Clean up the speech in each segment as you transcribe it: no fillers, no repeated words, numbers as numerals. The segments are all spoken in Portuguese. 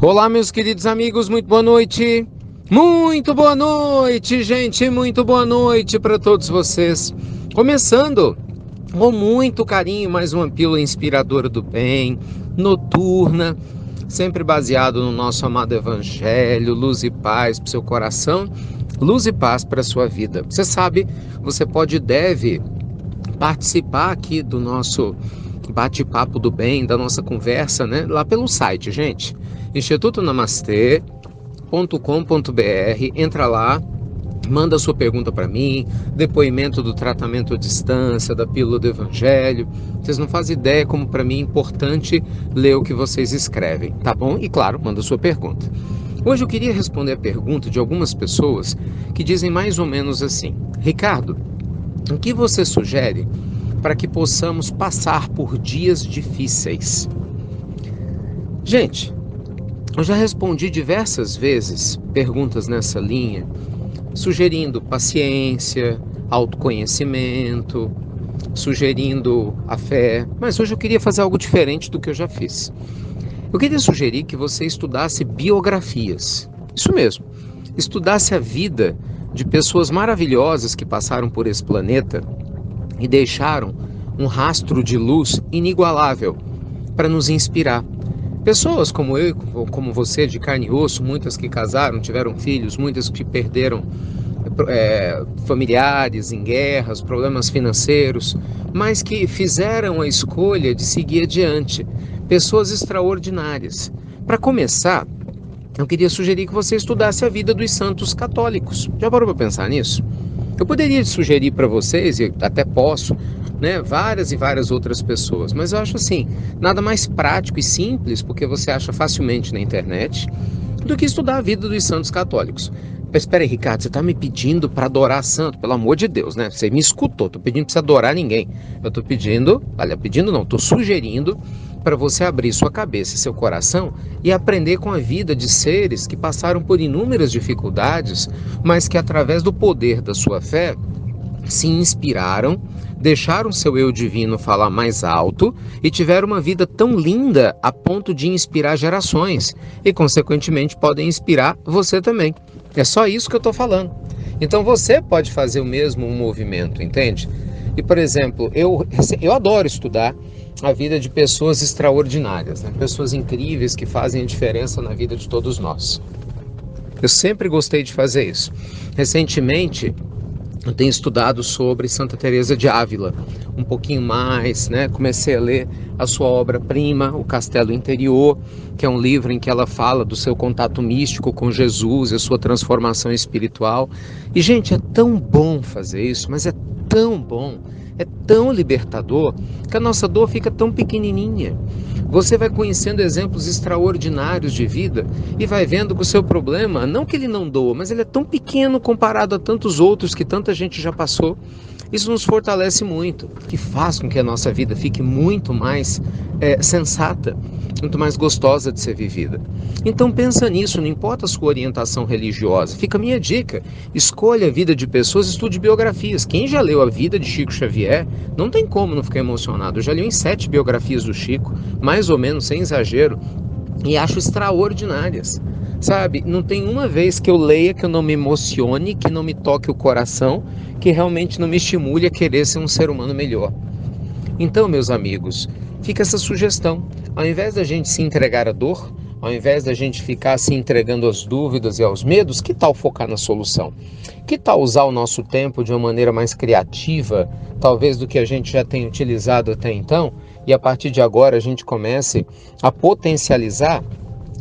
Olá, meus queridos amigos, muito boa noite. Muito boa noite, gente, muito boa noite para todos vocês. Começando com muito carinho mais uma pílula inspiradora do bem, noturna, sempre baseado no nosso amado evangelho, luz e paz para o seu coração, luz e paz para a sua vida. Você sabe, você pode e deve participar aqui do nosso bate-papo do bem, da nossa conversa, né? Lá pelo site, gente, institutonamastê.com.br. Entra lá, manda sua pergunta para mim, depoimento do tratamento à distância, da pílula do evangelho. Vocês não fazem ideia como para mim é importante ler o que vocês escrevem, tá bom? E claro, manda sua pergunta. Hoje eu queria responder a pergunta de algumas pessoas que dizem mais ou menos assim: Ricardo, o que você sugere para que possamos passar por dias difíceis? Gente, eu já respondi diversas vezes perguntas nessa linha, sugerindo paciência, autoconhecimento, sugerindo a fé, mas hoje eu queria fazer algo diferente do que eu já fiz. Eu queria sugerir que você estudasse biografias, isso mesmo, estudasse a vida de pessoas maravilhosas que passaram por esse planeta e deixaram um rastro de luz inigualável para nos inspirar. Pessoas como eu, como você, de carne e osso, muitas que casaram, tiveram filhos, muitas que perderam familiares em guerras, problemas financeiros, mas que fizeram a escolha de seguir adiante. Pessoas extraordinárias. Para começar, eu queria sugerir que você estudasse a vida dos santos católicos. Já parou para pensar nisso? Eu poderia sugerir para vocês, e até posso, né, várias e várias outras pessoas, mas eu acho assim, nada mais prático e simples, porque você acha facilmente na internet, do que estudar a vida dos santos católicos. Mas espera aí, Ricardo, você está me pedindo para adorar santo? Pelo amor de Deus, né? Você me escutou, estou pedindo para você adorar ninguém. Eu estou estou sugerindo para você abrir sua cabeça e seu coração e aprender com a vida de seres que passaram por inúmeras dificuldades, mas que através do poder da sua fé se inspiraram, deixaram seu eu divino falar mais alto e tiveram uma vida tão linda a ponto de inspirar gerações e, consequentemente, podem inspirar você também. É só isso que eu estou falando. Então você pode fazer o mesmo movimento, entende? E, por exemplo, eu adoro estudar a vida de pessoas extraordinárias, né? Pessoas incríveis que fazem a diferença na vida de todos nós. Eu sempre gostei de fazer isso. Recentemente, eu tenho estudado sobre Santa Teresa de Ávila, um pouquinho mais, né? Comecei a ler a sua obra-prima, O Castelo Interior, que é um livro em que ela fala do seu contato místico com Jesus e a sua transformação espiritual. E, gente, é tão bom fazer isso, mas é tão bom, é tão libertador, que a nossa dor fica tão pequenininha. Você vai conhecendo exemplos extraordinários de vida e vai vendo que o seu problema, não que ele não doa, mas ele é tão pequeno comparado a tantos outros que tanta gente já passou. Isso nos fortalece muito, que faz com que a nossa vida fique muito mais sensata, muito mais gostosa de ser vivida. Então pensa nisso, não importa a sua orientação religiosa. Fica a minha dica, escolha a vida de pessoas, estude biografias. Quem já leu a vida de Chico Xavier, não tem como não ficar emocionado. Eu já li em 7 biografias do Chico, mais ou menos, sem exagero, e acho extraordinárias. Sabe, não tem uma vez que eu leia que eu não me emocione, que não me toque o coração, que realmente não me estimule a querer ser um ser humano melhor. Então, meus amigos, fica essa sugestão. Ao invés da gente se entregar à dor, ao invés da gente ficar se entregando às dúvidas e aos medos, que tal focar na solução? Que tal usar o nosso tempo de uma maneira mais criativa, talvez do que a gente já tem utilizado até então, e a partir de agora a gente comece a potencializar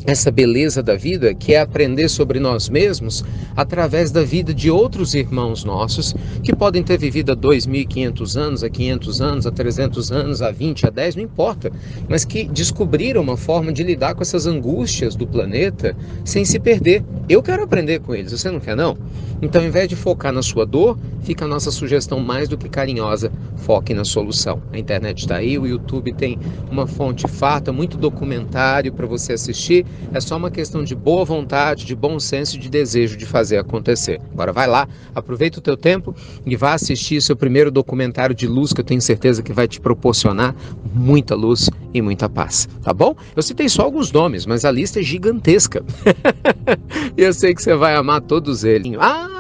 essa beleza da vida, que é aprender sobre nós mesmos através da vida de outros irmãos nossos que podem ter vivido há 2.500 anos, há 500 anos, há 300 anos, há 20, há 10, não importa, mas que descobriram uma forma de lidar com essas angústias do planeta sem se perder. Eu quero aprender com eles, você não quer não? Então, ao invés de focar na sua dor, fica a nossa sugestão mais do que carinhosa, foque na solução. A internet está aí, o YouTube tem uma fonte farta, muito documentário para você assistir. É só uma questão de boa vontade, de bom senso e de desejo de fazer acontecer. Agora vai lá, aproveita o teu tempo e vá assistir seu primeiro documentário de luz, que eu tenho certeza que vai te proporcionar muita luz e muita paz, tá bom? Eu citei só alguns nomes, mas a lista é gigantesca. E eu sei que você vai amar todos eles.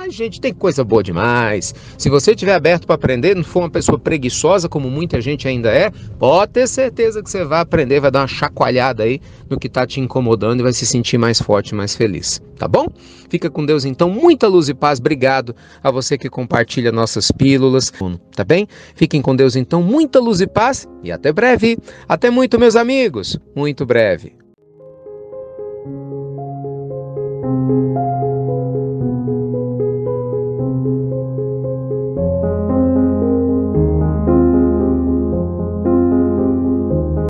Gente, tem coisa boa demais. Se você estiver aberto para aprender, não for uma pessoa preguiçosa, como muita gente ainda é, pode ter certeza que você vai aprender, vai dar uma chacoalhada aí no que está te incomodando e vai se sentir mais forte, mais feliz, tá bom? Fica com Deus então, muita luz e paz. Obrigado a você que compartilha nossas pílulas, tá bem? Fiquem com Deus então, muita luz e paz e até breve. Até muito, meus amigos, muito breve.